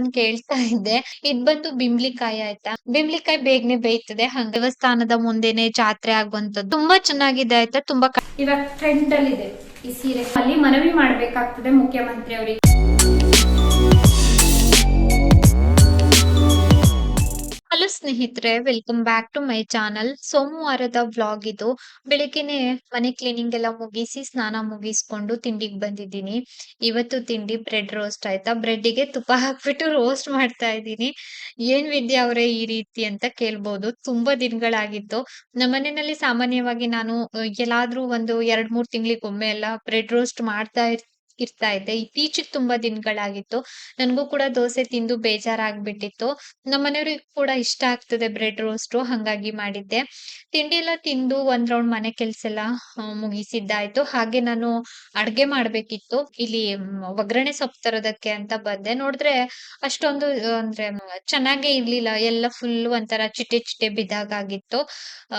ನಾನ್ ಕೇಳ್ತಾ ಇದ್ದೆ. ಇದ್ ಬಂದು ಬಿಂಬ್ಳಿಕಾಯಿ ಆಯ್ತಾ. ಬಿಂಬ್ಳಿಕಾಯಿ ಬೇಗನೆ ಬೇಯ್ತದೆ. ಹಂಗ ದೇವಸ್ಥಾನದ ಮುಂದೆನೆ ಜಾತ್ರೆ ಆಗುವಂತದ್ದು ತುಂಬಾ ಚೆನ್ನಾಗಿದೆ ಆಯ್ತಾ. ತುಂಬಾ ಇವಾಗ ಟ್ರೆಂಡ್ ಅಲ್ಲಿ ಇದೆ ಈ ಸೀರೆ. ಅಲ್ಲಿ ಮನವಿ ಮಾಡ್ಬೇಕಾಗ್ತದೆ ಮುಖ್ಯಮಂತ್ರಿ ಅವರಿಗೆ. ಹಲೋ ಸ್ನೇಹಿತರೆ, welcome back to my channel. ಸೋಮವಾರದ ವ್ಲಾಗ್ ಇದು. ಬೆಳಿಗ್ಗೆನೆ ಮನೆ ಕ್ಲೀನಿಂಗ್ ಎಲ್ಲ ಮುಗಿಸಿ ಸ್ನಾನ ಮುಗಿಸ್ಕೊಂಡು ತಿಂಡಿಗೆ ಬಂದಿದ್ದೀನಿ. ಇವತ್ತು ತಿಂಡಿ ಬ್ರೆಡ್ ರೋಸ್ಟ್ ಆಯ್ತಾ. ಬ್ರೆಡ್ಡಿಗೆ ತುಪ್ಪ ಹಾಕ್ಬಿಟ್ಟು ರೋಸ್ಟ್ ಮಾಡ್ತಾ ಇದ್ದೀನಿ. ಏನ್ ವಿದ್ಯಾ ಅವರೇ ಈ ರೀತಿ ಅಂತ ಕೇಳ್ಬೋದು. ತುಂಬಾ ದಿನಗಳಾಗಿತ್ತು. ನಮ್ಮ ಮನೆಯಲ್ಲಿ ಸಾಮಾನ್ಯವಾಗಿ ನಾನು ಎಲ್ಲಾದ್ರೂ ಒಂದು 2-3 ತಿಂಗಳಿಗೊಮ್ಮೆ ಎಲ್ಲ ಬ್ರೆಡ್ ರೋಸ್ಟ್ ಇರ್ತಾ ಇದ್ದೆ. ಇತ್ತೀಚೆಗೆ ತುಂಬಾ ದಿನಗಳಾಗಿತ್ತು. ನನ್ಗೂ ಕೂಡ ದೋಸೆ ತಿಂದು ಬೇಜಾರಾಗ್ಬಿಟ್ಟಿತ್ತು. ನಮ್ಮನೆಯವ್ರಿಗೂ ಕೂಡ ಇಷ್ಟ ಆಗ್ತದೆ ಬ್ರೆಡ್ ರೋಸ್ಟ್, ಹಂಗಾಗಿ ಮಾಡಿದ್ದೆ. ತಿಂಡಿ ಎಲ್ಲ ತಿಂದು ಒಂದ್ ರೌಂಡ್ ಮನೆ ಕೆಲ್ಸ ಎಲ್ಲ ಮುಗಿಸಿದ್ದಾಯ್ತು. ಹಾಗೆ ನಾನು ಅಡ್ಗೆ ಮಾಡ್ಬೇಕಿತ್ತು. ಇಲ್ಲಿ ಒಗ್ಗರಣೆ ಸೊಪ್ಪು ತರೋದಕ್ಕೆ ಅಂತ ಬಂದೆ. ನೋಡಿದ್ರೆ ಅಷ್ಟೊಂದು ಅಂದ್ರೆ ಚೆನ್ನಾಗೇ ಇರ್ಲಿಲ್ಲ. ಎಲ್ಲ ಫುಲ್ ಒಂಥರ ಚಿಟ್ಟೆ ಚಿಟ್ಟೆ ಬಿದ್ದಾಗಿತ್ತು. ಆ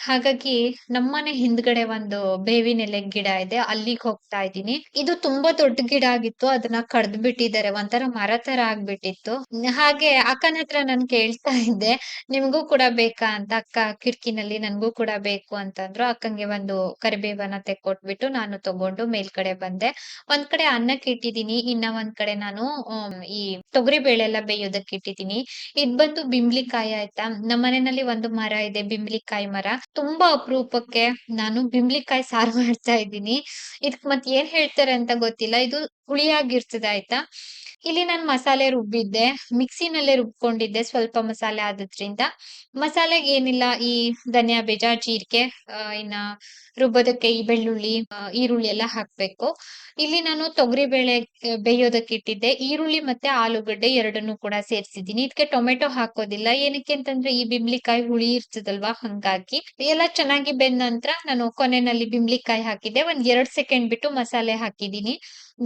ಹಾಗಾಗಿ ನಮ್ಮನೆ ಹಿಂದ್ಗಡೆ ಒಂದು ಬೇವಿನ ಎಲೆ ಗಿಡ ಇದೆ, ಅಲ್ಲಿಗೆ ಹೋಗ್ತಾ ಇದ್ದೀನಿ. ಇದು ತುಂಬಾ ದೊಡ್ಡ ಗಿಡ ಆಗಿತ್ತು, ಅದನ್ನ ಕಡ್ದ್ ಬಿಟ್ಟಿದ್ದಾರೆ. ಒಂಥರ ಮರ ತರ ಆಗ್ಬಿಟ್ಟಿತ್ತು. ಹಾಗೆ ಅಕ್ಕನ ಹತ್ರ ನಾನ್ ಕೇಳ್ತಾ ಇದ್ದೆ, ನಿಮ್ಗೂ ಕೂಡ ಬೇಕಾ ಅಂತ. ಅಕ್ಕ ಕಿಟಕಿನಲ್ಲಿ ನನ್ಗೂ ಕೂಡ ಬೇಕು ಅಂತಂದ್ರು. ಅಕ್ಕಂಗೆ ಒಂದು ಕರಿಬೇವನ್ನ ತೆಕ್ಕೊಟ್ಬಿಟ್ಟು ನಾನು ತಗೊಂಡು ಮೇಲ್ಗಡೆ ಬಂದೆ. ಒಂದ್ ಕಡೆ ಅನ್ನಕ್ಕೆ ಇಟ್ಟಿದೀನಿ, ಇನ್ನ ಒಂದ್ ಕಡೆ ನಾನು ಈ ತೊಗರಿ ಬೇಳೆ ಎಲ್ಲ ಬೇಯೋದಕ್ಕೆ ಇಟ್ಟಿದೀನಿ. ಇದ್ ಬಂದು ಬಿಂಬ್ಳಿಕಾಯಿ ಆಯ್ತಾ. ನಮ್ಮ ಮನೆಯಲ್ಲಿ ಒಂದು ಮರ ಇದೆ, ಬಿಂಬ್ಳಿಕಾಯಿ ಮರ. ತುಂಬಾ ಅಪರೂಪಕ್ಕೆ ನಾನು ಬಿಂಬ್ಳಿಕಾಯಿ ಸಾರು ಮಾಡ್ತಾ ಇದ್ದೀನಿ. ಇದಕ್ ಮತ್ ಏನ್ ಹೇಳ್ತಾರೆ ಅಂತ ಗೊತ್ತಿಲ್ಲ. ಇದು ಹುಳಿಯಾಗಿರ್ತದೆ ಆಯ್ತಾ. ಇಲ್ಲಿ ನಾನು ಮಸಾಲೆ ರುಬ್ಬಿದ್ದೆ, ಮಿಕ್ಸಿನಲ್ಲೇ ರುಬ್ಕೊಂಡಿದ್ದೆ ಸ್ವಲ್ಪ ಮಸಾಲೆ ಆದದ್ರಿಂದ. ಮಸಾಲೆಗೆ ಏನಿಲ್ಲ, ಈ ಧನಿಯಾ ಬೀಜ, ಜೀರಿಗೆ, ಇನ್ನ ರುಬ್ಬೋದಕ್ಕೆ ಈ ಬೆಳ್ಳುಳ್ಳಿ, ಈರುಳ್ಳಿ ಎಲ್ಲ ಹಾಕ್ಬೇಕು. ಇಲ್ಲಿ ನಾನು ತೊಗರಿ ಬೇಳೆ ಬೇಯೋದಕ್ಕೆ ಇಟ್ಟಿದ್ದೆ. ಈರುಳ್ಳಿ ಮತ್ತೆ ಆಲೂಗಡ್ಡೆ ಎರಡನ್ನೂ ಕೂಡ ಸೇರ್ಸಿದೀನಿ. ಇದಕ್ಕೆ ಟೊಮೆಟೊ ಹಾಕೋದಿಲ್ಲ. ಏನಕ್ಕೆ ಅಂತಂದ್ರೆ ಈ ಬಿಂಬ್ಳಿಕಾಯಿ ಹುಳಿ ಇರ್ತದಲ್ವಾ, ಹಂಗಾಗಿ. ಎಲ್ಲ ಚೆನ್ನಾಗಿ ಬೆಂದ ನಂತರ ನಾನು ಕೊನೆಯಲ್ಲಿ ಬಿಂಬ್ಳಿಕಾಯಿ ಹಾಕಿದ್ದೆ. ಒಂದ್ 2 ಸೆಕೆಂಡ್ ಬಿಟ್ಟು ಮಸಾಲೆ ಹಾಕಿದೀನಿ.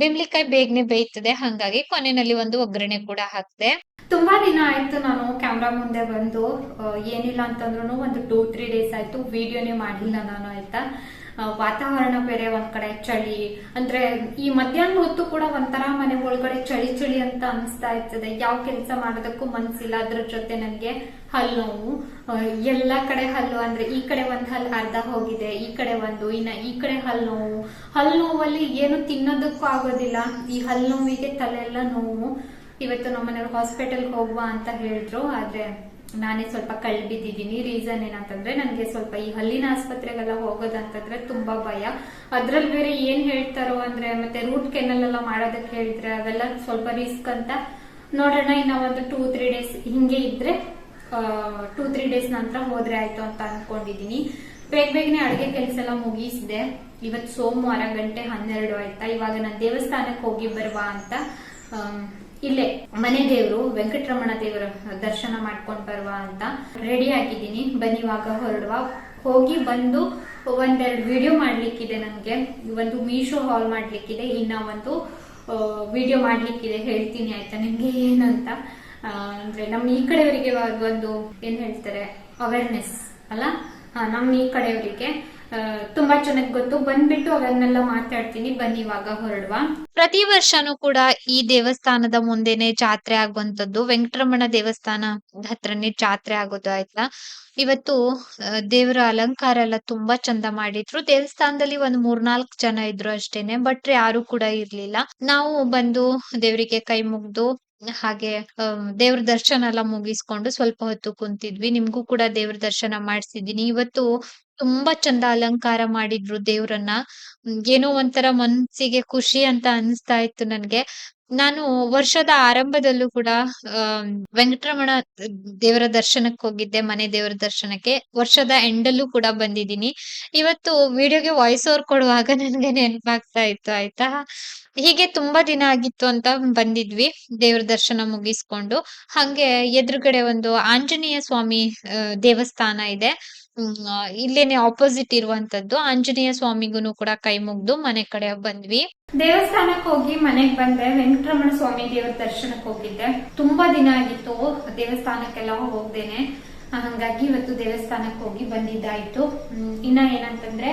ಬಿಂಬ್ಳಿಕಾಯಿ ಬೇಗನೆ ಬೇಯ್ತದೆ, ಹಂಗಾಗಿ ಕೊನೆಯಲ್ಲಿ ಒಂದು ಒಗ್ಗರಣೆ ಕೂಡ ಹಾಕ್ದೆ. ತುಂಬಾ ದಿನ ಆಯ್ತು ನಾನು ಕ್ಯಾಮ್ರಾ ಮುಂದೆ ಬಂದು. ಏನಿಲ್ಲ ಅಂತಂದ್ರು ಒಂದು 2-3 ಡೇಸ್ ಆಯ್ತು ವಿಡಿಯೋನೇ ಮಾಡಿಲ್ಲ ನಾನು ಆಯ್ತಾ. ವಾತಾವರಣ ಬೇರೆ ಒಂದ್ ಕಡೆ ಚಳಿ, ಅಂದ್ರೆ ಈ ಮಧ್ಯಾಹ್ನ ಹೊತ್ತು ಕೂಡ ಒಂಥರ ಮನೆ ಒಳಗಡೆ ಚಳಿ ಚಳಿ ಅಂತ ಅನಿಸ್ತಾ ಇರ್ತದೆ. ಯಾವ ಕೆಲಸ ಮಾಡೋದಕ್ಕೂ ಮನ್ಸಿಲ್ಲ. ಅದ್ರ ಜೊತೆ ನನ್ಗೆ ಹಲ್ಲು ನೋವು, ಎಲ್ಲಾ ಕಡೆ ಹಲ್ಲು. ಅಂದ್ರೆ ಈ ಕಡೆ ಒಂದ್ ಹಲ್ಲು ಅರ್ಧ ಹೋಗಿದೆ, ಈ ಕಡೆ ಒಂದು, ಇನ್ನ ಈ ಕಡೆ ಹಲ್ಲು ನೋವು. ಹಲ್ಲು ನೋವಲ್ಲಿ ಏನು ತಿನ್ನೋದಕ್ಕೂ ಆಗೋದಿಲ್ಲ. ಈ ಹಲ್ಲು ನೋವಿಗೆ ತಲೆ ಎಲ್ಲ ನೋವು. ಇವತ್ತು ನಮ್ಮನೆಯವ್ರು ಹಾಸ್ಪಿಟಲ್ ಹೋಗುವ ಅಂತ ಹೇಳಿದ್ರು, ಆದ್ರೆ ನಾನೇ ಸ್ವಲ್ಪ ಕಳ್ ಬಿದ್ದಿದ್ದೀನಿ. ರೀಸನ್ ಏನಂತಂದ್ರೆ ನನ್ಗೆ ಸ್ವಲ್ಪ ಈ ಹಲ್ಲಿನ ಆಸ್ಪತ್ರೆಗೆಲ್ಲ ಹೋಗೋದಂತಂದ್ರೆ ತುಂಬಾ ಭಯ. ಅದ್ರಲ್ಲಿ ಬೇರೆ ಏನ್ ಹೇಳ್ತಾರೋ ಅಂದ್ರೆ, ಮತ್ತೆ ರೂಟ್ ಕೆನಲ್ ಎಲ್ಲ ಮಾಡೋದಕ್ಕೆ ಹೇಳಿದ್ರೆ ಅವೆಲ್ಲ ಸ್ವಲ್ಪ ರಿಸ್ಕ್ ಅಂತ. ನೋಡೋಣ, ಇನ್ನ ಒಂದು 2-3 ಡೇಸ್ ಹಿಂಗೆ ಇದ್ರೆ 2-3 ಡೇಸ್ ನಂತರ ಹೋದ್ರೆ ಆಯ್ತು ಅಂತ ಅನ್ಕೊಂಡಿದೀನಿ. ಬೇಗನೆ ಅಡುಗೆ ಕೆಲಸ ಎಲ್ಲ ಮುಗಿಸಿದೆ. ಇವತ್ತು ಸೋಮವಾರ, ಗಂಟೆ 12 ಆಯ್ತಾ. ಇವಾಗ ನಾನು ದೇವಸ್ಥಾನಕ್ಕೆ ಹೋಗಿ ಬರುವ ಅಂತ, ಇಲ್ಲೇ ಮನೆ ದೇವರು ವೆಂಕಟರಮಣ ದೇವರ ದರ್ಶನ ಮಾಡ್ಕೊಂಡ್ ಬರುವ ಅಂತ ರೆಡಿ ಆಗಿದ್ದೀನಿ. ಬನ್ನಿ ಇವಾಗ ಹೊರಡುವ. ಹೋಗಿ ಬಂದು ಒಂದೆರಡು ವಿಡಿಯೋ ಮಾಡ್ಲಿಕ್ಕಿದೆ ನನ್ಗೆ. ಒಂದು ಮೀಶೋ ಹಾಲ್ ಮಾಡ್ಲಿಕ್ಕಿದೆ, ಇನ್ನ ಒಂದು ವಿಡಿಯೋ ಮಾಡ್ಲಿಕ್ಕಿದೆ. ಹೇಳ್ತೀನಿ ಆಯ್ತಾ ನಿಮ್ಗೆ ಏನಂತ. ಅಂದ್ರೆ ನಮ್ಮ ಈ ಕಡೆಯವರಿಗೆ ಒಂದು ಏನ್ ಹೇಳ್ತಾರೆ, ಅವೇರ್ನೆಸ್ ಅಲ್ಲ. ನಮ್ಮ ಈ ಕಡೆಯವರಿಗೆ ತುಂಬಾ ಚೆನ್ನಾಗಿ ಗೊತ್ತು. ಬಂದ್ಬಿಟ್ಟು ಅವನ್ನೆಲ್ಲ ಮಾತಾಡ್ತೀನಿ. ಬನ್ನಿ ಇವಾಗ ಹೊರಡುವ. ಪ್ರತಿ ವರ್ಷನೂ ಕೂಡ ಈ ದೇವಸ್ಥಾನದ ಮುಂದೆನೆ ಜಾತ್ರೆ ಆಗುವಂತದ್ದು. ವೆಂಕಟರಮಣ ದೇವಸ್ಥಾನ ಹತ್ರನೇ ಜಾತ್ರೆ ಆಗೋದು ಆಯ್ತಾ. ಇವತ್ತು ದೇವರ ಅಲಂಕಾರ ಎಲ್ಲ ತುಂಬಾ ಚಂದ ಮಾಡಿದ್ರು. ದೇವಸ್ಥಾನದಲ್ಲಿ ಒಂದ್ 3-4 ಜನ ಇದ್ರು ಅಷ್ಟೇನೆ, ಭಟ್ರು ಯಾರು ಕೂಡ ಇರ್ಲಿಲ್ಲ. ನಾವು ಬಂದು ದೇವರಿಗೆ ಕೈ ಮುಗ್ದು ಹಾಗೆ ದೇವ್ರ ದರ್ಶನ ಎಲ್ಲ ಮುಗಿಸ್ಕೊಂಡು ಸ್ವಲ್ಪ ಹೊತ್ತು ಕುಂತಿದ್ವಿ. ನಿಮ್ಗೂ ಕೂಡ ದೇವ್ರ ದರ್ಶನ ಮಾಡ್ಸಿದೀನಿ. ಇವತ್ತು ತುಂಬಾ ಚಂದ ಅಲಂಕಾರ ಮಾಡಿದ್ರು ದೇವ್ರನ್ನ. ಏನೋ ಒಂಥರ ಮನ್ಸಿಗೆ ಖುಷಿ ಅಂತ ಅನಿಸ್ತಾ ಇತ್ತು ನನ್ಗೆ. ನಾನು ವರ್ಷದ ಆರಂಭದಲ್ಲೂ ಕೂಡ ವೆಂಕಟರಮಣ ದೇವರ ದರ್ಶನಕ್ಕೆ ಹೋಗಿದ್ದೆ, ಮನೆ ದೇವರ ದರ್ಶನಕ್ಕೆ. ವರ್ಷದ ಎಂಡಲ್ಲೂ ಕೂಡ ಬಂದಿದ್ದೀನಿ. ಇವತ್ತು ವಿಡಿಯೋಗೆ ವಾಯ್ಸ್ ಓವರ್ ಕೊಡುವಾಗ ನನ್ಗೆ ನೆನಪಾಗ್ತಾ ಇತ್ತು ಆಯ್ತಾ. ಹೀಗೆ ತುಂಬಾ ದಿನ ಆಗಿತ್ತು ಅಂತ ಬಂದಿದ್ವಿ ದೇವ್ರ ದರ್ಶನ ಮುಗಿಸ್ಕೊಂಡು. ಹಂಗೆ ಎದುರುಗಡೆ ಒಂದು ಆಂಜನೇಯ ಸ್ವಾಮಿ ದೇವಸ್ಥಾನ ಇದೆ. ಇಲ್ಲೇನೆ ಆಪೋಸಿಟ್ ಇರುವಂತದ್ದು. ಆಂಜನೇಯ ಸ್ವಾಮಿಗೂ ಕೂಡ ಕೈ ಮುಗ್ದು ಮನೆ ಕಡೆ ಬಂದ್ವಿ. ದೇವಸ್ಥಾನಕ್ಕೆ ಹೋಗಿ ಮನೆಗ್ ಬಂದೆ. ವೆಂಕಟರಮಣ ಸ್ವಾಮಿ ದೇವರ ದರ್ಶನಕ್ಕೆ ಹೋಗಿದ್ದೆ. ತುಂಬಾ ದಿನ ಆಗಿತ್ತು ದೇವಸ್ಥಾನಕ್ಕೆಲ್ಲ ಹೋಗ್ದೇನೆ. ಹಂಗಾಗಿ ಇವತ್ತು ದೇವಸ್ಥಾನಕ್ಕೆ ಹೋಗಿ ಬಂದಿದ್ದಾಯ್ತು. ಇನ್ನ ಏನಂತಂದ್ರೆ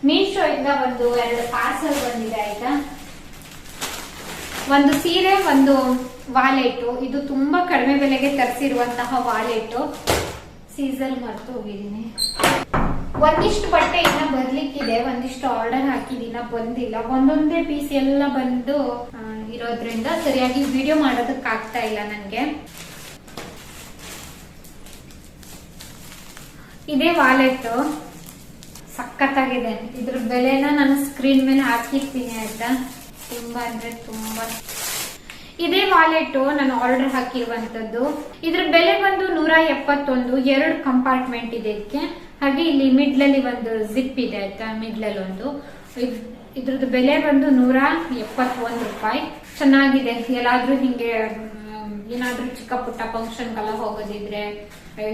ಮೀಶೋ ಇಂದ ಒಂದು 2 ಪಾರ್ಸಲ್ ಬಂದಿದೆ ಆಯ್ತಾ. ಒಂದು ಸೀರೆ, ಒಂದು ವಾಲೆಟ್. ಇದು ತುಂಬಾ ಕಡಿಮೆ ಬೆಲೆಗೆ ತರಿಸಿರುವಂತಹ ವಾಲೆಟ್. ಸೀಸಲ್ ಮರ್ತು ಹೋಗಿದ್ದೀನಿ. ಒಂದಿಷ್ಟು ಬಟ್ಟೆ ಇನ್ನ ಬರ್ಲಿಕ್ಕಿದೆ, ಒಂದಿಷ್ಟು ಆರ್ಡರ್ ಹಾಕಿದಿನ ಬಂದಿಲ್ಲ. ಒಂದೊಂದೇ ಪೀಸ್ ಎಲ್ಲ ಬಂದು ಇರೋದ್ರಿಂದ ಸರಿಯಾಗಿ ವಿಡಿಯೋ ಮಾಡೋದಕ್ಕೆ ಆಗ್ತಾ ಇಲ್ಲ ನನ್ಗೆ. ಇದೇ ವಾಲೆಟ್ ಸಖತ್ತಾಗಿದೆ. ಇದ್ರ ಬೆಲೆನ ನಾನು ಸ್ಕ್ರೀನ್ ಮೇಲೆ ಹಾಕಿರ್ತೀನಿ ಆಯ್ತಾ. ತುಂಬಾ ಅಂದ್ರೆ ತುಂಬಾ. ಇದೇ ವಾಲೆಟ್ ನಾನು ಆರ್ಡರ್ ಹಾಕಿರುವಂತದ್ದು. ಇದ್ರ ಬೆಲೆ ಬಂದು 171. 2 ಕಂಪಾರ್ಟ್ಮೆಂಟ್ ಇದೆ ಇದಕ್ಕೆ. ಹಾಗೆ ಇಲ್ಲಿ ಮಿಡ್ಲಲ್ಲಿ ಒಂದು ಜಿಪ್ ಇದೆ ಆಯ್ತಾ, ಮಿಡ್ಲಲ್ಲಿ ಒಂದು. ಇದ್ರದ್ದು ಬೆಲೆ ಬಂದು 171 ರೂಪಾಯಿ. ಚೆನ್ನಾಗಿದೆ. ಎಲ್ಲಾದ್ರೂ ಹಿಂಗೆ ಏನಾದ್ರೂ ಚಿಕ್ಕ ಪುಟ್ಟ ಫಂಕ್ಷನ್ಗೆಲ್ಲ ಹೋಗೋದಿದ್ರೆ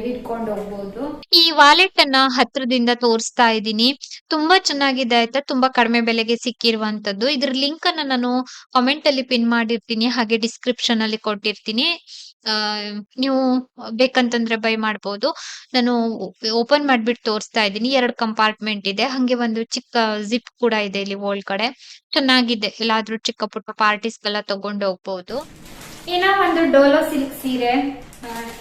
ಹಿಡ್ಕೊಂಡು ಹೋಗ್ಬೋದು. ಈ ವಾಲೆಟ್ ಅನ್ನ ಹತ್ರದಿಂದ ತೋರಿಸ್ತಾ ಇದ್ದೀನಿ. ತುಂಬಾ ಚೆನ್ನಾಗಿದೆ ಆಯ್ತಾ. ತುಂಬಾ ಕಡಿಮೆ ಬೆಲೆಗೆ ಸಿಕ್ಕಿರುವಂತದ್ದು. ಇದ್ರ ಲಿಂಕ್ ಅನ್ನ ನಾನು ಕಾಮೆಂಟ್ ಅಲ್ಲಿ ಪಿನ್ ಮಾಡಿರ್ತೀನಿ, ಹಾಗೆ ಡಿಸ್ಕ್ರಿಪ್ಷನ್ ಅಲ್ಲಿ ಕೊಟ್ಟಿರ್ತೀನಿ. ನೀವು ಬೇಕಂತಂದ್ರೆ ಬೈ ಮಾಡ್ಬೋದು. ನಾನು ಓಪನ್ ಮಾಡ್ಬಿಟ್ಟು ತೋರಿಸ್ತಾ ಇದ್ದೀನಿ. 2 ಕಂಪಾರ್ಟ್ಮೆಂಟ್ ಇದೆ, ಹಂಗೆ ಒಂದು ಚಿಕ್ಕ ಜಿಪ್ ಕೂಡ ಇದೆ ಇಲ್ಲಿ ಒಳಗಡೆ. ಚೆನ್ನಾಗಿದೆ. ಎಲ್ಲಾದ್ರೂ ಚಿಕ್ಕ ಪುಟ್ಟ ಪಾರ್ಟೀಸ್ಗೆಲ್ಲ ತಗೊಂಡು ಹೋಗ್ಬೋದು. ಇನ್ನ ಒಂದು ಡೋಲೋ ಸಿಲ್ಕ್ ಸೀರೆ.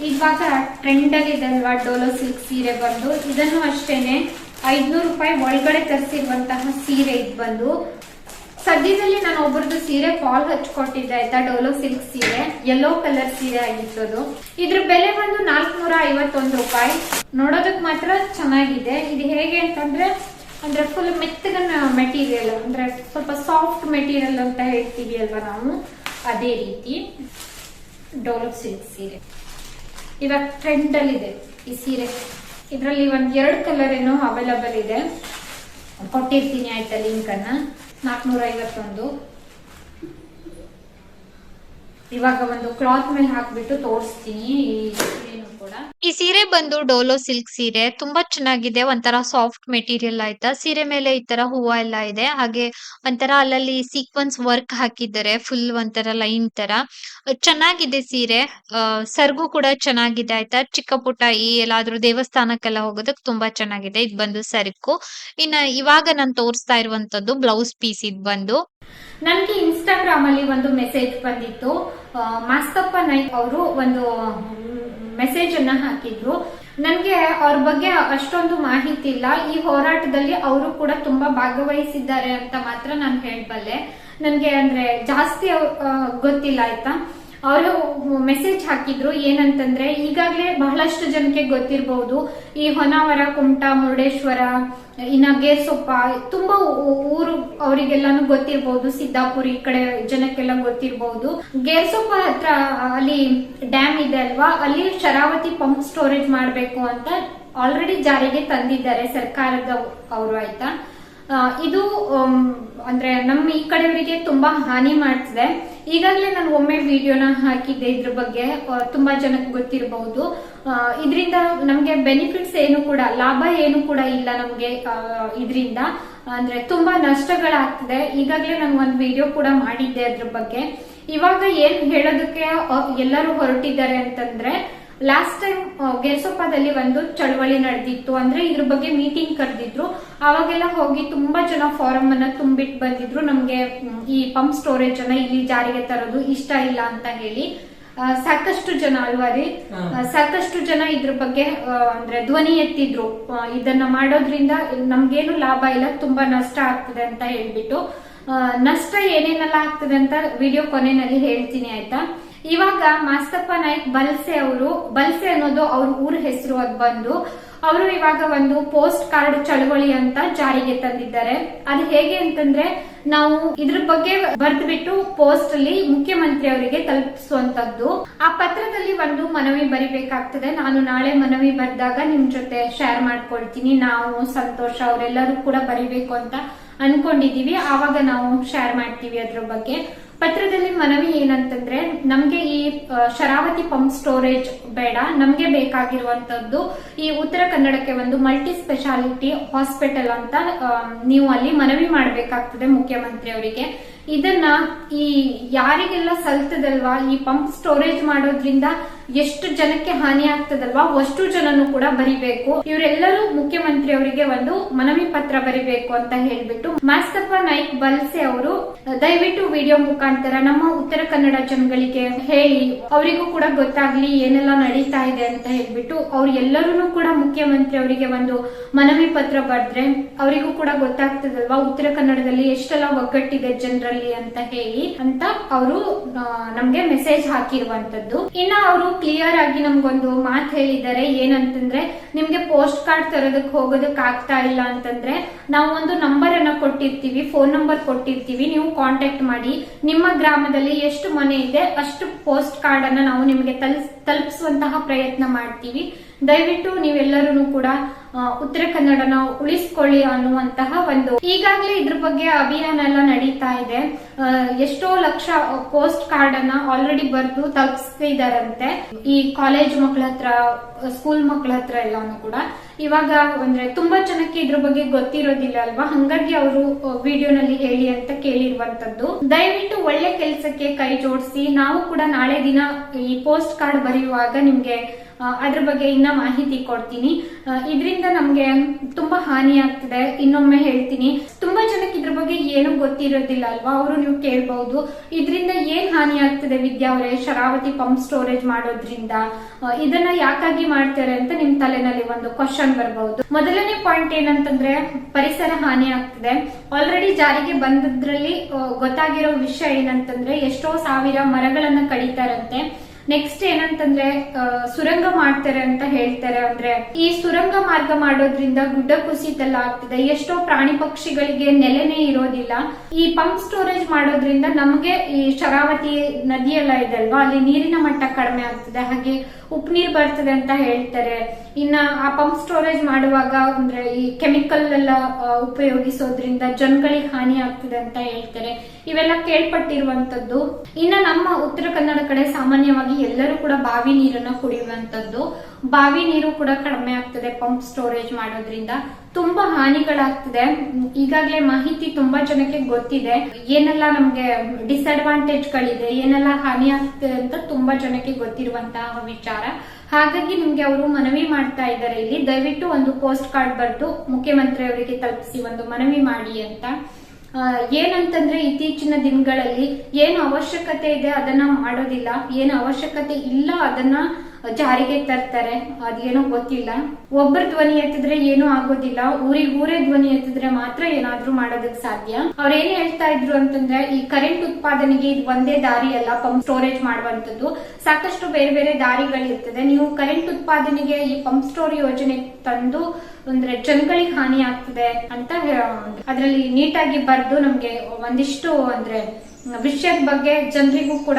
ಇವಾಗ ಟ್ರೆಂಡ್ ಅಲ್ಲಿ ಇದೆ ಅಲ್ವಾ ಡೋಲೋ ಸಿಲ್ಕ್ ಸೀರೆ ಬಂದು. ಇದನ್ನು ಅಷ್ಟೇನೆ 500 ರೂಪಾಯಿ ಒಳಗಡೆ ತರಿಸಿರುವಂತಹ ಸೀರೆ. ಇದು ಬಂದು ಸದ್ಯದಲ್ಲಿ ನಾನು ಒಬ್ಬರದ್ದು ಸೀರೆ ಫಾಲ್ ಹಚ್ಕೊಟ್ಟಿದ್ದೆ ಆಯ್ತಾ. ಡೋಲೋ ಸಿಲ್ಕ್ ಸೀರೆ, ಯೆಲ್ಲೋ ಕಲರ್ ಸೀರೆ ಆಗಿತ್ತು. ಇದ್ರ ಬೆಲೆ ಬಂದು 451 ರೂಪಾಯಿ. ನೋಡೋದಕ್ ಮಾತ್ರ ಚೆನ್ನಾಗಿದೆ. ಇದು ಹೇಗೆ ಅಂತಂದ್ರೆ ಫುಲ್ ಮೆತ್ತಗನ ಮೆಟೀರಿಯಲ್, ಅಂದ್ರೆ ಸ್ವಲ್ಪ ಸಾಫ್ಟ್ ಮೆಟೀರಿಯಲ್ ಅಂತ ಹೇಳ್ತೀವಿ ಅಲ್ವಾ ನಾವು, ಅದೇ ರೀತಿ ಡೋಲೋ ಸಿಲ್ಕ್ ಸೀರೆ ಇವಾಗ ಟ್ರೆಂಡ್ ಅಲ್ಲಿ ಇದೆ ಈ ಸೀರೆ. ಇದರಲ್ಲಿ 2 ಕಲರ್ ಏನೋ ಅವೈಲಬಲ್ ಇದೆ, ಕೊಟ್ಟಿರ್ತೀನಿ ಆಯ್ತಾ ಲಿಂಕ್ ಅನ್ನ. 451. ಇವಾಗ ಒಂದು ಕ್ಲಾತ್ ಮೇಲೆ ಹಾಕ್ಬಿಟ್ಟು ತೋರಿಸ್ತೀನಿ ಈ ಸೀರೆನೂ ಕೂಡ. ಈ ಸೀರೆ ಬಂದು ಡೋಲೋ ಸಿಲ್ಕ್ ಸೀರೆ. ತುಂಬಾ ಚೆನ್ನಾಗಿದೆ. ಒಂಥರ ಸಾಫ್ಟ್ ಮೆಟೀರಿಯಲ್ ಆಯ್ತಾ. ಸೀರೆ ಮೇಲೆ ಈ ತರ ಹೂವ ಎಲ್ಲ ಇದೆ, ಹಾಗೆ ಒಂಥರ ಅಲ್ಲಲ್ಲಿ ಸೀಕ್ವೆನ್ಸ್ ವರ್ಕ್ ಹಾಕಿದ್ದಾರೆ. ಫುಲ್ ಒಂಥರ ಲೈನ್ ತರ ಚೆನ್ನಾಗಿದೆ ಸೀರೆ. ಸರ್ಗು ಕೂಡ ಚೆನ್ನಾಗಿದೆ ಆಯ್ತಾ. ಚಿಕ್ಕ ಪುಟ್ಟ ಈ ಎಲ್ಲಾದ್ರೂ ದೇವಸ್ಥಾನಕ್ಕೆಲ್ಲ ಹೋಗೋದಕ್ಕೆ ತುಂಬಾ ಚೆನ್ನಾಗಿದೆ. ಇದು ಬಂದು ಸರ್ಕು. ಇನ್ನ ಇವಾಗ ನಾನು ತೋರಿಸ್ತಾ ಇರುವಂತದ್ದು ಬ್ಲೌಸ್ ಪೀಸ್. ಇದು ಬಂದು ನನ್ಗೆ ಇನ್ಸ್ಟಾಗ್ರಾಮ್ ಅಲ್ಲಿ ಒಂದು ಮೆಸೇಜ್ ಬಂದಿತ್ತು. ಮಾಸ್ತಪ್ಪ ನಾಯ್ಕ್ ಅವರು ಒಂದು ಮೆಸೇಜ್ ಅನ್ನ ಹಾಕಿದ್ರು. ನನ್ಗೆ ಅವ್ರ ಬಗ್ಗೆ ಅಷ್ಟೊಂದು ಮಾಹಿತಿ ಇಲ್ಲ. ಈ ಹೋರಾಟದಲ್ಲಿ ಅವರು ಕೂಡ ತುಂಬಾ ಭಾಗವಹಿಸಿದ್ದಾರೆ ಅಂತ ಮಾತ್ರ ನಾನು ಹೇಳ್ಬಲ್ಲೆ. ನನ್ಗೆ ಅಂದ್ರೆ ಜಾಸ್ತಿ ಗೊತ್ತಿಲ್ಲ ಆಯ್ತಾ. ಅವರು ಮೆಸೇಜ್ ಹಾಕಿದ್ರು ಏನಂತಂದ್ರೆ, ಈಗಾಗಲೇ ಬಹಳಷ್ಟು ಜನಕ್ಕೆ ಗೊತ್ತಿರಬಹುದು ಈ ಹೊನ್ನಾವರ, ಕುಮಟಾ, ಮುರುಡೇಶ್ವರ, ಇನ್ನ ಗೇರ್ಸೊಪ್ಪ ತುಂಬಾ ಊರು ಅವರಿಗೆಲ್ಲಾನು ಗೊತ್ತಿರಬಹುದು. ಸಿದ್ದಾಪುರ ಈ ಕಡೆ ಜನಕ್ಕೆಲ್ಲ ಗೊತ್ತಿರಬಹುದು. ಗೇರ್ಸೊಪ್ಪ ಹತ್ರ ಅಲ್ಲಿ ಡ್ಯಾಮ್ ಇದೆ ಅಲ್ವಾ, ಅಲ್ಲಿ ಶರಾವತಿ ಪಂಪ್ ಸ್ಟೋರೇಜ್ ಮಾಡ್ಬೇಕು ಅಂತ ಆಲ್ರೆಡಿ ಜಾರಿಗೆ ತಂದಿದ್ದಾರೆ ಸರ್ಕಾರದ ಅವರು ಆಯ್ತಾ. ಇದು ಅಂದ್ರೆ ನಮ್ಮ ಈ ಕಡೆಯವರಿಗೆ ತುಂಬಾ ಹಾನಿ ಮಾಡ್ತಿದೆ. ಈಗಾಗಲೇ ನಾನು ಒಮ್ಮೆ ವಿಡಿಯೋನ ಹಾಕಿದ್ದೆ ಇದ್ರ ಬಗ್ಗೆ. ತುಂಬಾ ಜನಕ್ಕೆ ಗೊತ್ತಿರಬಹುದು. ಇದರಿಂದ ನಮ್ಗೆ ಬೆನಿಫಿಟ್ಸ್ ಏನು ಕೂಡ, ಲಾಭ ಏನು ಕೂಡ ಇಲ್ಲ ನಮ್ಗೆ ಇದರಿಂದ. ಅಂದ್ರೆ ತುಂಬಾ ನಷ್ಟಗಳಾಗ್ತಿದೆ. ಈಗಾಗಲೇ ನಾನು ಒಂದು ವಿಡಿಯೋ ಕೂಡ ಮಾಡಿದ್ದೆ ಅದ್ರ ಬಗ್ಗೆ. ಇವಾಗ ಏನ್ ಹೇಳೋದಕ್ಕೆ ಎಲ್ಲರೂ ಹೊರಟಿದ್ದಾರೆ ಅಂತಂದ್ರೆ, ಲಾಸ್ಟ್ ಟೈಮ್ ಗೇರ್ಸೊಪ್ಪದಲ್ಲಿ ಒಂದು ಚಳವಳಿ ನಡೆದಿತ್ತು. ಅಂದ್ರೆ ಇದ್ರ ಬಗ್ಗೆ ಮೀಟಿಂಗ್ ಕರೆದಿದ್ರು. ಅವಾಗೆಲ್ಲ ಹೋಗಿ ತುಂಬಾ ಜನ ಫಾರಂ ಅನ್ನ ತುಂಬಿಟ್ಟು ಬಂದಿದ್ರು. ನಮ್ಗೆ ಈ ಪಂಪ್ ಸ್ಟೋರೇಜ್ ಅನ್ನ ಇಲ್ಲಿ ಜಾರಿಗೆ ತರೋದು ಇಷ್ಟ ಇಲ್ಲ ಅಂತ ಹೇಳಿ ಸಾಕಷ್ಟು ಜನ ಅಲ್ವಾ ರೀ, ಸಾಕಷ್ಟು ಜನ ಇದ್ರ ಬಗ್ಗೆ ಅಂದ್ರೆ ಧ್ವನಿ ಎತ್ತಿದ್ರು. ಇದನ್ನ ಮಾಡೋದ್ರಿಂದ ನಮ್ಗೇನು ಲಾಭ ಇಲ್ಲ, ತುಂಬಾ ನಷ್ಟ ಆಗ್ತದೆ ಅಂತ ಹೇಳ್ಬಿಟ್ಟು. ನಷ್ಟ ಏನೇನೆಲ್ಲ ಆಗ್ತದೆ ಅಂತ ವಿಡಿಯೋ ಕೊನೆಯಲ್ಲಿ ಹೇಳ್ತೀನಿ ಆಯ್ತಾ. ಇವಾಗ ಮಾಸ್ತಪ್ಪ ನಾಯ್ಕ್ ಬಲ್ಸೆ ಅನ್ನೋದು ಅವ್ರ ಊರ ಹೆಸರು. ಅದ್ ಬಂದು ಅವರು ಇವಾಗ ಒಂದು ಪೋಸ್ಟ್ ಕಾರ್ಡ್ ಚಳವಳಿ ಅಂತ ಜಾರಿಗೆ ತಂದಿದ್ದಾರೆ. ಅದು ಹೇಗೆ ಅಂತಂದ್ರೆ, ನಾವು ಇದ್ರ ಬಗ್ಗೆ ಬರ್ದ್ಬಿಟ್ಟು ಪೋಸ್ಟ್ ಅಲ್ಲಿ ಮುಖ್ಯಮಂತ್ರಿ ಅವರಿಗೆ ತಲುಪಿಸುವಂತದ್ದು. ಆ ಪತ್ರದಲ್ಲಿ ಒಂದು ಮನವಿ ಬರಿಬೇಕಾಗ್ತದೆ. ನಾನು ನಾಳೆ ಮನವಿ ಬರ್ದಾಗ ನಿಮ್ ಜೊತೆ ಶೇರ್ ಮಾಡ್ಕೊಳ್ತೀನಿ. ನಾವು ಸಂತೋಷ ಅವರೆಲ್ಲರೂ ಕೂಡ ಬರಿಬೇಕು ಅಂತ ಅನ್ಕೊಂಡಿದೀವಿ. ಆವಾಗ ನಾವು ಶೇರ್ ಮಾಡ್ತೀವಿ ಅದ್ರ ಬಗ್ಗೆ. ಪತ್ರದಲ್ಲಿ ಮನವಿ ಏನಂತಂದ್ರೆ, ನಮ್ಗೆ ಈ ಶರಾವತಿ ಪಂಪ್ ಸ್ಟೋರೇಜ್ ಬೇಡ, ನಮ್ಗೆ ಬೇಕಾಗಿರುವಂತದ್ದು ಈ ಉತ್ತರ ಕನ್ನಡಕ್ಕೆ ಒಂದು ಮಲ್ಟಿ ಸ್ಪೆಷಾಲಿಟಿ ಹಾಸ್ಪಿಟಲ್ ಅಂತ ನೀವು ಅಲ್ಲಿ ಮನವಿ ಮಾಡ್ಬೇಕಾಗ್ತದೆ ಮುಖ್ಯಮಂತ್ರಿ ಅವರಿಗೆ. ಇದನ್ನ ಈ ಯಾರಿಗೆಲ್ಲ ಸಲ್ತದಲ್ವಾ, ಈ ಪಂಪ್ ಸ್ಟೋರೇಜ್ ಮಾಡೋದ್ರಿಂದ ಎಷ್ಟು ಜನಕ್ಕೆ ಹಾನಿ ಆಗ್ತದಲ್ವಾ ಅಷ್ಟು ಜನನು ಕೂಡ ಬರಿಬೇಕು. ಇವರೆಲ್ಲರೂ ಮುಖ್ಯಮಂತ್ರಿ ಅವರಿಗೆ ಒಂದು ಮನವಿ ಪತ್ರ ಬರಿಬೇಕು ಅಂತ ಹೇಳ್ಬಿಟ್ಟು ಮಾಸ್ತಫಾ ನಾಯ್ಕ್ ಬಲ್ಸೆ ಅವರು ದಯವಿಟ್ಟು ವಿಡಿಯೋ ಮುಖಾಂತರ ನಮ್ಮ ಉತ್ತರ ಕನ್ನಡ ಜನಗಳಿಗೆ ಹೇಳಿ, ಅವರಿಗೂ ಕೂಡ ಗೊತ್ತಾಗ್ಲಿ ಏನೆಲ್ಲ ನಡೀತಾ ಇದೆ ಅಂತ ಹೇಳ್ಬಿಟ್ಟು ಅವ್ರು ಎಲ್ಲರೂ ಕೂಡ ಮುಖ್ಯಮಂತ್ರಿ ಅವರಿಗೆ ಒಂದು ಮನವಿ ಪತ್ರ ಬರೆದ್ರೆ ಅವರಿಗೂ ಕೂಡ ಗೊತ್ತಾಗ್ತದಲ್ವಾ ಉತ್ತರ ಕನ್ನಡದಲ್ಲಿ ಎಷ್ಟೆಲ್ಲ ಒಗ್ಗಟ್ಟಿದೆ ಜನರಲ್ಲಿ ಅಂತ ಹೇಳಿ ಅಂತ ಅವರು ನಮ್ಗೆ ಮೆಸೇಜ್ ಹಾಕಿರುವಂತದ್ದು. ಇನ್ನ ಅವರು ಕ್ಲಿಯರ್ ಆಗಿ ನಮ್ಗೊಂದು ಮಾತು ಹೇಳಿದ್ದಾರೆ, ಏನಂತಂದ್ರೆ ನಿಮ್ಗೆ ಪೋಸ್ಟ್ ಕಾರ್ಡ್ ತರೋದಕ್ಕೆ ಹೋಗೋದಕ್ಕೆ ಆಗ್ತಾ ಇಲ್ಲ ಅಂತಂದ್ರೆ ನಾವು ಒಂದು ನಂಬರ್ ಅನ್ನ ಕೊಟ್ಟಿರ್ತೀವಿ, ಫೋನ್ ನಂಬರ್ ಕೊಟ್ಟಿರ್ತೀವಿ, ನೀವು ಕಾಂಟ್ಯಾಕ್ಟ್ ಮಾಡಿ. ನಿಮ್ಮ ಗ್ರಾಮದಲ್ಲಿ ಎಷ್ಟು ಮನೆ ಇದೆ ಅಷ್ಟು ಪೋಸ್ಟ್ ಕಾರ್ಡ್ ಅನ್ನ ನಾವು ನಿಮಗೆ ತಲುಪಿಸುವಂತಹ ಪ್ರಯತ್ನ ಮಾಡ್ತೀವಿ. ದಯವಿಟ್ಟು ನೀವೆಲ್ಲರೂ ಕೂಡ ಉತ್ತರ ಕನ್ನಡನ ಉಳಿಸ್ಕೊಳ್ಳಿ ಅನ್ನುವಂತಹ ಒಂದು, ಈಗಾಗಲೇ ಇದ್ರ ಬಗ್ಗೆ ಅಭಿಯಾನ ಎಲ್ಲ ನಡೀತಾ ಇದೆ. ಎಷ್ಟೋ ಲಕ್ಷ ಪೋಸ್ಟ್ ಕಾರ್ಡ್ ಅನ್ನ ಆಲ್ರೆಡಿ ಬರೆದು ತಲುಪಿಸ್ತಿದಾರಂತೆ ಈ ಕಾಲೇಜ್ ಮಕ್ಕಳ ಹತ್ರ, ಸ್ಕೂಲ್ ಮಕ್ಕಳ ಹತ್ರ ಎಲ್ಲಾನು ಕೂಡ. ಇವಾಗ ಅಂದ್ರೆ ತುಂಬಾ ಜನಕ್ಕೆ ಇದ್ರ ಬಗ್ಗೆ ಗೊತ್ತಿರೋದಿಲ್ಲ ಅಲ್ವಾ, ಹಂಗಾಗಿ ಅವರು ವಿಡಿಯೋನಲ್ಲಿ ಹೇಳಿ ಅಂತ ಕೇಳಿರುವಂತದ್ದು. ದಯವಿಟ್ಟು ಒಳ್ಳೆ ಕೆಲಸಕ್ಕೆ ಕೈ ಜೋಡಿಸಿ. ನಾವು ಕೂಡ ನಾಳೆ ದಿನ ಈ ಪೋಸ್ಟ್ ಕಾರ್ಡ್ ಬರೆಯುವಾಗ ನಿಮ್ಗೆ ಅದ್ರ ಬಗ್ಗೆ ಇನ್ನ ಮಾಹಿತಿ ಕೊಡ್ತೀನಿ. ಇದರಿಂದ ನಮ್ಗೆ ತುಂಬಾ ಹಾನಿ ಆಗ್ತಿದೆ. ಇನ್ನೊಮ್ಮೆ ಹೇಳ್ತೀನಿ, ತುಂಬಾ ಜನಕ್ಕೆ ಇದ್ರ ಬಗ್ಗೆ ಏನು ಗೊತ್ತಿರೋದಿಲ್ಲ ಅಲ್ವಾ, ಅವರು ನೀವು ಕೇಳ್ಬಹುದು ಇದರಿಂದ ಏನ್ ಹಾನಿ ಆಗ್ತಿದೆ ವಿದ್ಯಾ ಅವರೇ, ಶರಾವತಿ ಪಂಪ್ ಸ್ಟೋರೇಜ್ ಮಾಡೋದ್ರಿಂದ ಇದನ್ನ ಯಾಕಾಗಿ ಮಾಡ್ತಾರೆ ಅಂತ ನಿಮ್ ತಲೆನಲ್ಲಿ ಒಂದು ಕ್ವಶನ್ ಬರಬಹುದು. ಮೊದಲನೇ ಪಾಯಿಂಟ್ ಏನಂತಂದ್ರೆ ಪರಿಸರ ಹಾನಿ ಆಗ್ತಿದೆ. ಆಲ್ರೆಡಿ ಜಾರಿಗೆ ಬಂದದ್ರಲ್ಲಿ ಗೊತ್ತಾಗಿರೋ ವಿಷಯ ಏನಂತಂದ್ರೆ ಎಷ್ಟೋ ಸಾವಿರ ಮರಗಳನ್ನ ಕಡಿತಾರಂತೆ. ನೆಕ್ಸ್ಟ್ ಏನಂತಂದ್ರೆ ಸುರಂಗ ಮಾಡ್ತಾರೆ ಅಂತ ಹೇಳ್ತಾರೆ. ಅಂದ್ರೆ ಈ ಸುರಂಗ ಮಾರ್ಗ ಮಾಡೋದ್ರಿಂದ ಗುಡ್ಡ ಕುಸಿತೆಲ್ಲ ಆಗ್ತಿದೆ, ಎಷ್ಟೋ ಪ್ರಾಣಿ ಪಕ್ಷಿಗಳಿಗೆ ನೆಲೆನೇ ಇರೋದಿಲ್ಲ. ಈ ಪಂಪ್ ಸ್ಟೋರೇಜ್ ಮಾಡೋದ್ರಿಂದ ನಮಗೆ ಈ ಶರಾವತಿ ನದಿ ಎಲ್ಲ ಇದೆ ಅಲ್ವಾ, ಅಲ್ಲಿ ನೀರಿನ ಮಟ್ಟ ಕಡಿಮೆ ಆಗ್ತದೆ, ಹಾಗೆ ಉಪ್ಪು ನೀರು ಬರ್ತದೆ ಅಂತ ಹೇಳ್ತಾರೆ. ಇನ್ನ ಆ ಪಂಪ್ ಸ್ಟೋರೇಜ್ ಮಾಡುವಾಗ ಅಂದ್ರೆ ಈ ಕೆಮಿಕಲ್ ಎಲ್ಲ ಉಪಯೋಗಿಸೋದ್ರಿಂದ ಜನಗಳಿಗೆ ಹಾನಿ ಆಗ್ತದೆ ಅಂತ ಹೇಳ್ತಾರೆ. ಇವೆಲ್ಲ ಕೇಳ್ಪಟ್ಟಿರುವಂತದ್ದು. ಇನ್ನ ನಮ್ಮ ಉತ್ತರ ಕನ್ನಡ ಕಡೆ ಸಾಮಾನ್ಯವಾಗಿ ಎಲ್ಲರೂ ಕೂಡ ಬಾವಿ ನೀರನ್ನ ಕುಡಿಯುವಂತದ್ದು. ಬಾವಿ ನೀರು ಕೂಡ ಕಡಿಮೆ ಆಗ್ತದೆ ಪಂಪ್ ಸ್ಟೋರೇಜ್ ಮಾಡೋದ್ರಿಂದ. ತುಂಬಾ ಹಾನಿಗಳಾಗ್ತಿದೆ. ಈಗಾಗಲೇ ಮಾಹಿತಿ ತುಂಬಾ ಜನಕ್ಕೆ ಗೊತ್ತಿದೆ, ಏನೆಲ್ಲ ನಮ್ಗೆ ಡಿಸ್ಅಡ್ವಾಂಟೇಜ್ ಗಳಿದೆ, ಏನೆಲ್ಲ ಹಾನಿ ಆಗ್ತದೆ ಅಂತ ತುಂಬಾ ಜನಕ್ಕೆ ಗೊತ್ತಿರುವಂತಹ ವಿಚಾರ. ಹಾಗಾಗಿ ನಿಮ್ಗೆ ಅವರು ಮನವಿ ಮಾಡ್ತಾ ಇದ್ದಾರೆ, ಇಲ್ಲಿ ದಯವಿಟ್ಟು ಒಂದು ಪೋಸ್ಟ್ ಕಾರ್ಡ್ ಬರೆದು ಮುಖ್ಯಮಂತ್ರಿ ಅವರಿಗೆ ತಲುಪಿಸಿ ಒಂದು ಮನವಿ ಮಾಡಿ ಅಂತ. ಏನಂತಂದ್ರೆ ಇತ್ತೀಚಿನ ದಿನಗಳಲ್ಲಿ ಏನು ಅವಶ್ಯಕತೆ ಇದೆ ಅದನ್ನ ಮಾಡೋದಿಲ್ಲ, ಏನು ಅವಶ್ಯಕತೆ ಇಲ್ಲ ಅದನ್ನ ಜಾರಿಗೆ ತರ್ತಾರೆ. ಅದೇನೋ ಗೊತ್ತಿಲ್ಲ. ಒಬ್ಬರ ಧ್ವನಿ ಎತ್ತಿದ್ರೆ ಏನೂ ಆಗೋದಿಲ್ಲ, ಊರೇ ಧ್ವನಿ ಎತ್ತಿದ್ರೆ ಮಾತ್ರ ಏನಾದ್ರೂ ಮಾಡೋದಕ್ಕೆ ಸಾಧ್ಯ. ಅವ್ರ ಏನ್ ಹೇಳ್ತಾ ಇದ್ರು ಅಂತಂದ್ರೆ ಈ ಕರೆಂಟ್ ಉತ್ಪಾದನೆಗೆ ಇದು ಒಂದೇ ದಾರಿ ಅಲ್ಲ ಪಂಪ್ ಸ್ಟೋರೇಜ್ ಮಾಡುವಂತದ್ದು, ಸಾಕಷ್ಟು ಬೇರೆ ಬೇರೆ ದಾರಿಗಳಿರ್ತದೆ. ನೀವು ಕರೆಂಟ್ ಉತ್ಪಾದನೆಗೆ ಈ ಪಂಪ್ ಸ್ಟೋರ್ ಯೋಜನೆ ತಂದು ಅಂದ್ರೆ ಜನಗಳಿಗೆ ಹಾನಿ ಆಗ್ತದೆ ಅಂತ ಅದ್ರಲ್ಲಿ ನೀಟಾಗಿ ಬರೆದು ನಮ್ಗೆ ಒಂದಿಷ್ಟು ಅಂದ್ರೆ ವಿಷಯದ ಬಗ್ಗೆ ಜನರಿಗೂ ಕೂಡ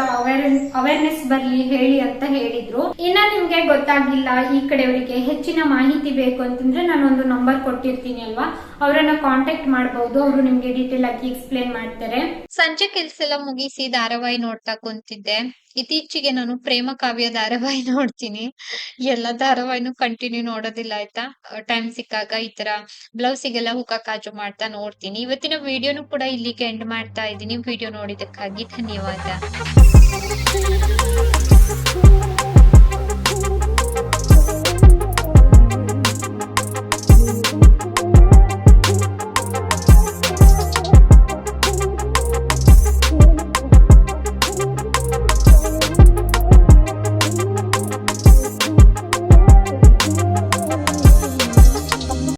ಅವೇರ್ನೆಸ್ ಬರ್ಲಿ ಹೇಳಿ ಅಂತ ಹೇಳಿದ್ರು. ಇನ್ನ ನಿಮ್ಗೆ ಗೊತ್ತಾಗ್ಲಿಲ್ಲ ಈ ಕಡೆಯವರಿಗೆ ಹೆಚ್ಚಿನ ಮಾಹಿತಿ ಬೇಕು ಅಂತಂದ್ರೆ ನಾನು ಒಂದು ನಂಬರ್ ಕೊಟ್ಟಿರ್ತೀನಿ ಅಲ್ವಾ, ಅವರನ್ನ ಕಾಂಟ್ಯಾಕ್ಟ್ ಮಾಡಬಹುದು. ಅವರು ನಿಮ್ಗೆ ಡೀಟೇಲ್ ಆಗಿ ಎಕ್ಸ್ಪ್ಲೇನ್ ಮಾಡ್ತಾರೆ. ಸಂಜೆ ಕೆಲ್ಸ ಎಲ್ಲ ಮುಗಿಸಿ ಧಾರಾವಾಹಿ ನೋಡ್ತಾ ಕುಂತಿದ್ದೆ. ಇತ್ತೀಚೆಗೆ ನಾನು ಪ್ರೇಮ ಕಾವ್ಯ ಧಾರಾವಾಹಿ ನೋಡ್ತೀನಿ. ಎಲ್ಲಾ ಧಾರಾವಾಹಿನೂ ಕಂಟಿನ್ಯೂ ನೋಡೋದಿಲ್ಲ ಆಯ್ತಾ. ಟೈಮ್ ಸಿಕ್ಕಾಗ ಈ ತರ ಬ್ಲೌಸಿಗೆಲ್ಲ ಹುಕ್ಕ ಕಾಜು ಮಾಡ್ತಾ ನೋಡ್ತೀನಿ. ಇವತ್ತಿನ ವಿಡಿಯೋನು ಕೂಡ ಇಲ್ಲಿಗೆ ಎಂಡ್ ಮಾಡ್ತಾ ಇದ್ದೀನಿ. ವಿಡಿಯೋ ನೋಡಿದಕ್ಕಾಗಿ ಧನ್ಯವಾದ.